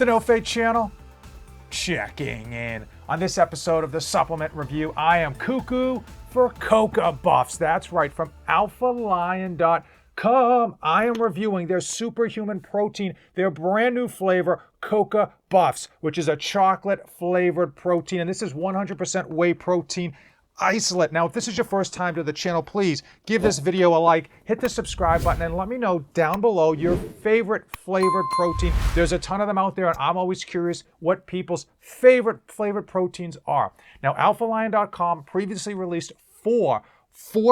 The No Fate channel, checking in. On this episode of the Supplement Review, I am cuckoo for Coca Buffs. That's right, from alphalion.com. I am reviewing their superhuman protein, their brand new flavor, Coca Buffs, which is a chocolate flavored protein. And this is 100% whey protein isolate. Now, if this is your first time to the channel, please give this video a like, hit the subscribe button, and let me know down below your favorite flavored protein. There's a ton of them out there, and I'm always curious what people's favorite flavored proteins are. Now, alphalion.com previously released four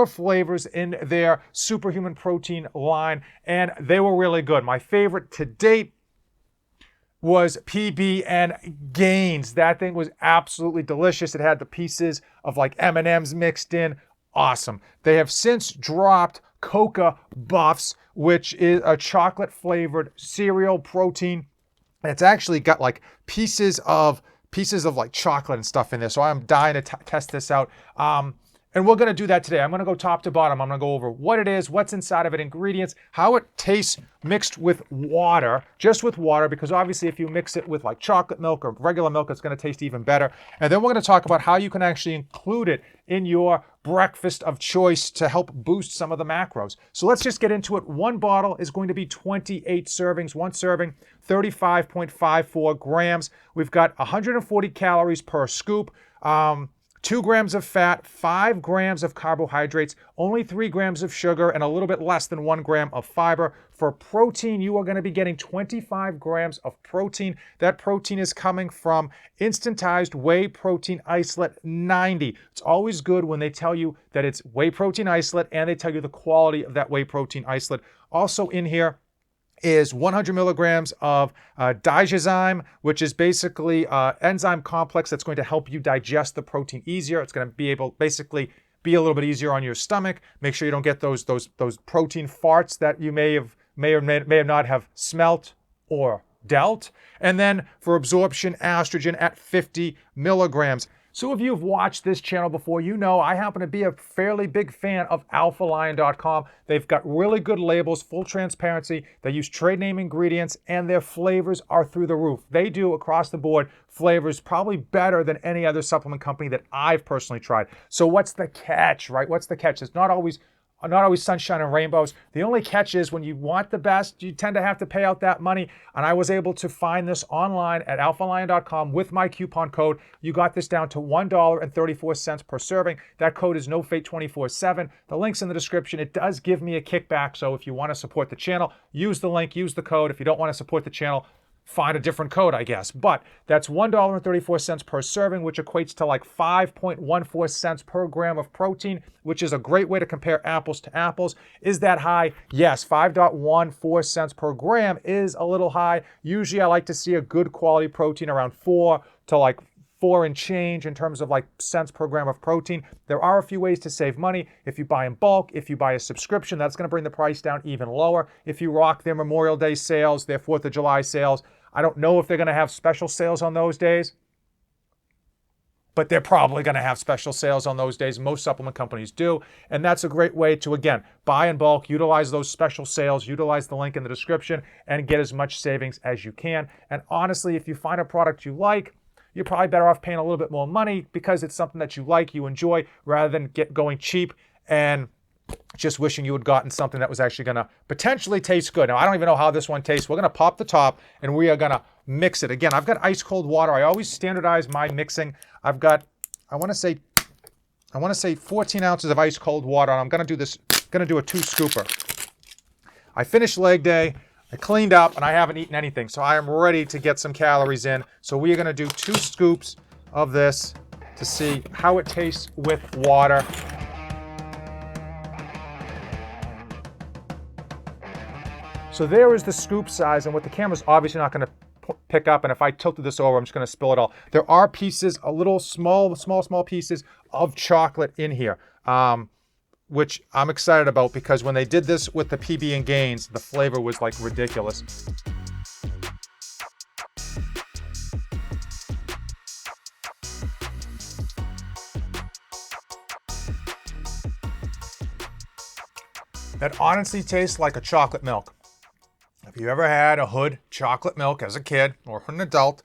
flavors in their superhuman protein line, and they were really good. My favorite to date was PB and Gains. That thing was absolutely delicious. It had the pieces of like M&Ms mixed in. Awesome. They have since dropped Coca Buffs, which is a chocolate flavored cereal protein. And it's actually got like pieces of like chocolate and stuff in there. So I'm dying to test this out. And we're going to do that today. I'm going to go top to bottom. I'm going to go over what it is, what's inside of it, ingredients, how it tastes mixed with water, just with water, because obviously if you mix it with like chocolate milk or regular milk, it's going to taste even better. And then we're going to talk about how you can actually include it in your breakfast of choice to help boost some of the macros. So let's just get into it. One bottle is going to be 28 servings. One serving, 35.54 grams. We've got 140 calories per scoop. 2 grams of fat, 5 grams of carbohydrates, only 3 grams of sugar, and a little bit less than 1 gram of fiber. For protein, you are going to be getting 25 grams of protein. That protein is coming from instantized whey protein isolate 90. It's always good when they tell you that it's whey protein isolate and they tell you the quality of that whey protein isolate. Also in here is 100 milligrams of digozyme, which is basically enzyme complex that's going to help you digest the protein easier. It's going to be able basically be a little bit easier on your stomach. Make sure you don't get those protein farts that you may or may not have smelt or dealt. And then for absorption, estrogen at 50 milligrams. So if you've watched this channel before, you know I happen to be a fairly big fan of alphalion.com. They've got really good labels, full transparency. They use trade name ingredients, and their flavors are through the roof. They do across the board flavors probably better than any other supplement company that I've personally tried. So what's the catch, right? What's the catch? It's not always sunshine and rainbows. The only catch is when you want the best, you tend to have to pay out that money. And I was able to find this online at alphalion.com with my coupon code. You got this down to $1.34 per serving. That code is NoFate247. The link's in the description. It does give me a kickback. So if you want to support the channel, use the link, use the code. If you don't want to support the channel, find a different code, I guess. But that's $1.34 per serving, which equates to like 5.14 cents per gram of protein, which is a great way to compare apples to apples. Is that high? Yes, 5.14 cents per gram is a little high. Usually I like to see a good quality protein around 4 to like 4 and change in terms of like cents per gram of protein. There are a few ways to save money. If you buy in bulk, if you buy a subscription, that's going to bring the price down even lower. If you rock their Memorial Day sales, their 4th of July sales, I don't know if they're going to have special sales on those days, but they're probably going to have special sales on those days. Most supplement companies do. And that's a great way to, again, buy in bulk, utilize those special sales, utilize the link in the description, and get as much savings as you can. And honestly, if you find a product you like, you're probably better off paying a little bit more money because it's something that you like, you enjoy, rather than going cheap and just wishing you had gotten something that was actually going to potentially taste good. Now, I don't even know how this one tastes. We're going to pop the top and we are going to mix it. Again, I've got ice cold water. I always standardize my mixing. I've got, I want to say 14 ounces of ice cold water. And I'm going to do this, going to do a 2 scooper. I finished leg day. I cleaned up and I haven't eaten anything. So I am ready to get some calories in. So we are going to do 2 scoops of this to see how it tastes with water. So there is the scoop size, and what the camera's obviously not going to pick up, and if I tilted this over, I'm just going to spill it all. There are pieces, a little small pieces of chocolate in here, which I'm excited about because when they did this with the PB and Gains, the flavor was like ridiculous. That honestly tastes like a chocolate milk. you ever had a Hood chocolate milk as a kid or an adult,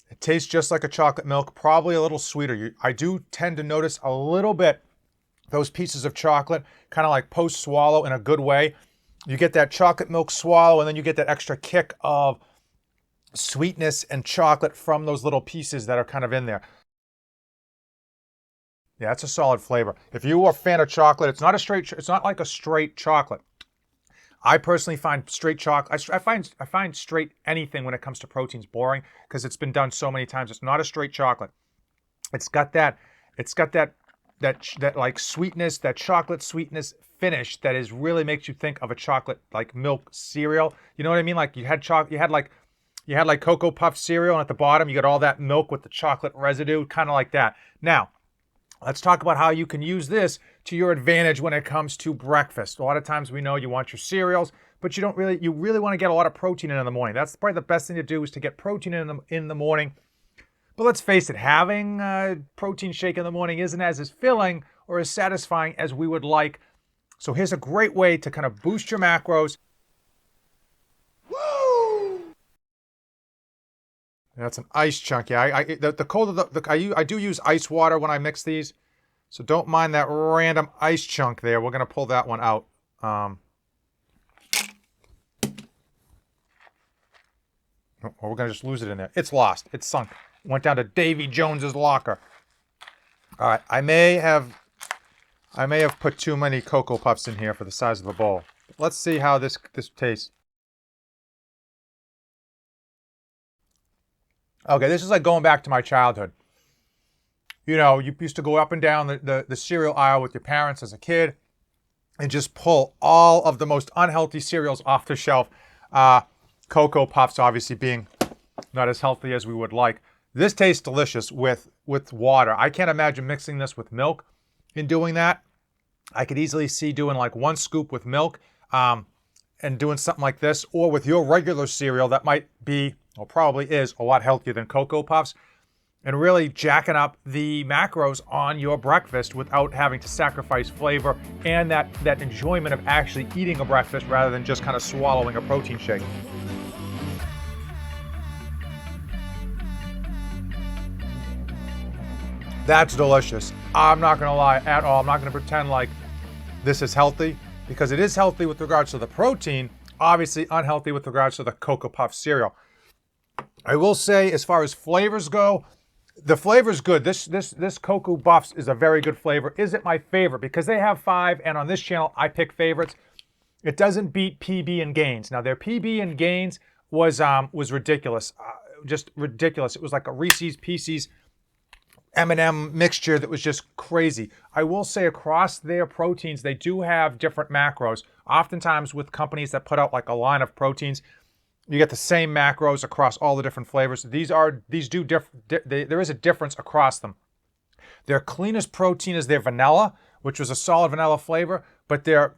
it tastes just like a chocolate milk, probably a little sweeter. I do tend to notice a little bit those pieces of chocolate, kind of like post-swallow in a good way. You get that chocolate milk swallow, and then you get that extra kick of sweetness and chocolate from those little pieces that are kind of in there. Yeah, it's a solid flavor. If you are a fan of chocolate, it's not like a straight chocolate. I personally find straight chocolate, I find straight anything when it comes to proteins boring because it's been done so many times. It's not a straight chocolate. It's got that like sweetness, that chocolate sweetness finish that is really makes you think of a chocolate like milk cereal. You know what I mean? Like you had like Cocoa Puff cereal, and at the bottom you got all that milk with the chocolate residue, kind of like that. Now, let's talk about how you can use this to your advantage when it comes to breakfast. A lot of times we know you want your cereals, but you really want to get a lot of protein in the morning. That's probably the best thing to do is to get protein in the morning. But let's face it, having a protein shake in the morning isn't as filling or as satisfying as we would like. So here's a great way to kind of boost your macros. Woo! That's an ice chunk. Yeah, I do use ice water when I mix these. So don't mind that random ice chunk there. We're going to pull that one out. Or we're going to just lose it in there. It's lost. It's sunk. It went down to Davy Jones's locker. All right. I may have put too many Cocoa Puffs in here for the size of the bowl. Let's see how this tastes. Okay, this is like going back to my childhood. You know, you used to go up and down the cereal aisle with your parents as a kid and just pull all of the most unhealthy cereals off the shelf. Cocoa Puffs obviously being not as healthy as we would like. This tastes delicious with water. I can't imagine mixing this with milk in doing that. I could easily see doing like 1 scoop with milk and doing something like this, or with your regular cereal that might be, or probably is, a lot healthier than Cocoa Puffs, and really jacking up the macros on your breakfast without having to sacrifice flavor and that enjoyment of actually eating a breakfast rather than just kind of swallowing a protein shake. That's delicious. I'm not going to lie at all. I'm not going to pretend like this is healthy, because it is healthy with regards to the protein, obviously unhealthy with regards to the Cocoa Puff cereal. I will say, as far as flavors go, the flavor's good. This Cocoa Puffs is a very good flavor. Is it my favorite? Because they have 5, and on this channel, I pick favorites. It doesn't beat PB and Gaines. Now, their PB and Gaines was ridiculous. Just ridiculous. It was like a Reese's Pieces M&M mixture that was just crazy. I will say across their proteins, they do have different macros. Oftentimes with companies that put out like a line of proteins, you get the same macros across all the different flavors. There is a difference across them. Their cleanest protein is their vanilla, which was a solid vanilla flavor, but their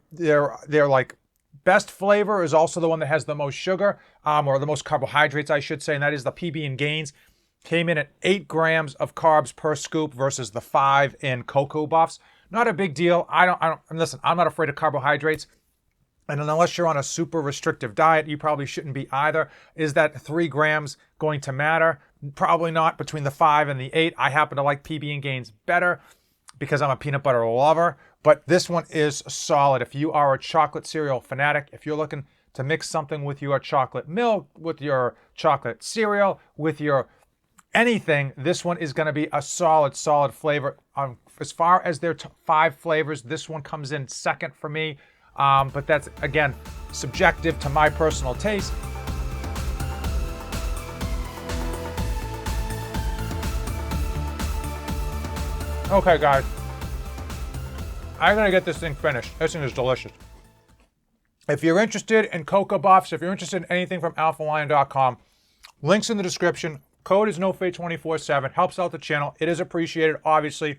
like best flavor is also the one that has the most sugar, or the most carbohydrates, I should say, and that is the PB and Gaines. Came in at 8 grams of carbs per scoop versus the 5 in Cocoa Puffs. Not a big deal. Listen, I'm not afraid of carbohydrates. And unless you're on a super restrictive diet, you probably shouldn't be either. Is that 3 grams going to matter? Probably not. Between the 5 and the 8, I happen to like PB and Gaines better because I'm a peanut butter lover. But this one is solid. If you are a chocolate cereal fanatic, if you're looking to mix something with your chocolate milk, with your chocolate cereal, with your anything, this one is going to be a solid flavor. As far as their 5 flavors, this one comes in second for me. But that's, again, subjective to my personal taste. Okay, guys. I'm going to get this thing finished. This thing is delicious. If you're interested in Cocoa Puffs, if you're interested in anything from alphalion.com, links in the description. Code is NoFate247. Helps out the channel. It is appreciated, obviously.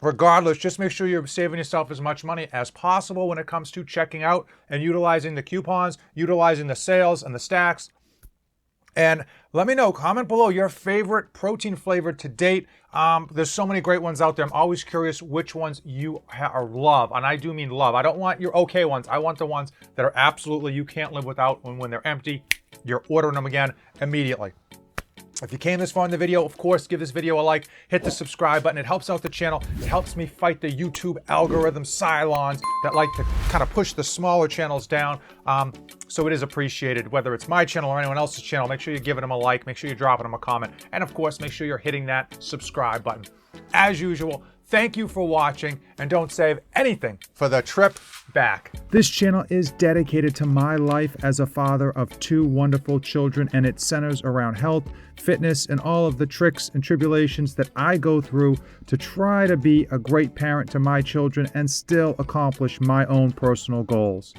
Regardless, just make sure you're saving yourself as much money as possible when it comes to checking out and utilizing the coupons, utilizing the sales and the stacks, And let me know, comment below your favorite protein flavor to date. There's so many great ones out there. I'm always curious which ones you love. And I do mean love. I don't want your okay ones. I want the ones that are absolutely you can't live without. When they're empty, you're ordering them again immediately. If you came this far in the video, of course, give this video a like, hit the subscribe button. It helps out the channel. It helps me fight the YouTube algorithm Cylons that like to kind of push the smaller channels down. So it is appreciated, whether it's my channel or anyone else's channel. Make sure you're giving them a like, make sure you're dropping them a comment, and of course, make sure you're hitting that subscribe button. As usual, thank you for watching, and don't save anything for the trip back. This channel is dedicated to my life as a father of 2 wonderful children, and it centers around health, fitness, and all of the tricks and tribulations that I go through to try to be a great parent to my children and still accomplish my own personal goals.